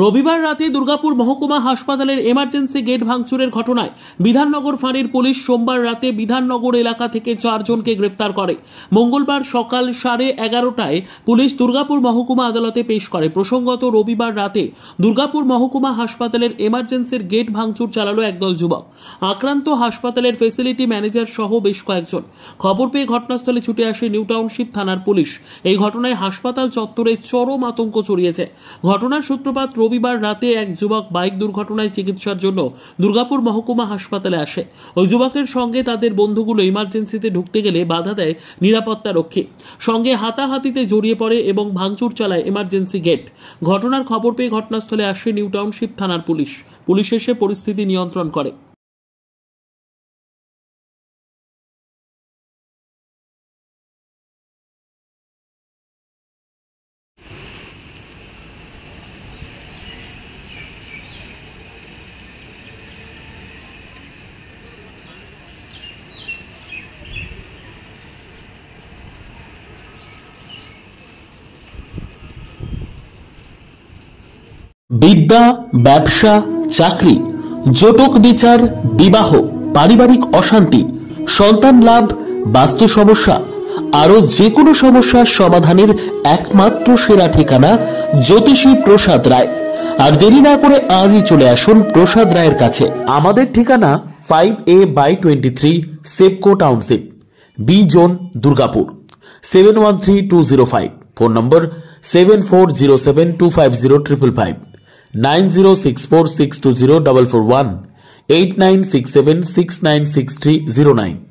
রবিবার রাতে দুর্গাপুর মহকুমা হাসপাতালের এমার্জেন্সি গেট ভাঙচুরের ঘটনায় বিধাননগর ফাঁড়ির পুলিশ সোমবার রাতে বিধাননগর এলাকা থেকে 4 জনকে গ্রেপ্তার করে। মঙ্গলবার সকাল 11:30টায় পুলিশ দুর্গাপুর মহকুমা আদালতে পেশ করে। প্রসঙ্গত, রবিবার রাতে দুর্গাপুর মহকুমা হাসপাতালের এমার্জেন্সির গেট ভাঙচুর চালালো একদল যুবক। আক্রান্ত হাসপাতালের ফেসিলিটি ম্যানেজার সহ বেশ কয়েকজন। খবর পেয়ে ঘটনাস্থলে ছুটে আসে নিউ টাউনশিপ থানার পুলিশ। এই ঘটনায় হাসপাতাল চত্বরে চরম আতঙ্ক ছড়িয়েছে। ঘটনার সূত্রপাত রবিবার রাতে এক যুবক বাইক দুর্ঘটনায় চিকিৎসার জন্য দুর্গাপুর মহকুমা হাসপাতালে আসে। ওই যুবকের সঙ্গে তাদের বন্ধুগুলো ইমার্জেন্সিতে ঢুকতে গেলে বাধা দেয় নিরাপত্তা রক্ষী। সঙ্গে হাতাহাতিতে জড়িয়ে পড়ে এবং ভাঙচুর চালায় এমার্জেন্সি গেট। ঘটনার খবর পেয়ে ঘটনাস্থলে আসে নিউ টাউনশিপ থানার পুলিশ। পুলিশ এসে পরিস্থিতি নিয়ন্ত্রণ করে। বিদ্যা, ব্যবসা, চাকরি, জটক বিচার, বিবাহ, পারিবারিক অশান্তি, সন্তান লাভ, বাস্তু সমস্যা, আরো যে কোনো সমস্যার সমাধানের একমাত্র সেরা ঠিকানা জ্যোতিষী প্রসাদ রায়। আর দেরি না করে আজই চলে আসুন প্রসাদ রায়ের কাছে। আমাদের ঠিকানা 5A/23 SEPCO township, B zone, Durgapur, 713205। Phone number 7407250555, 9064620441, 8967696309।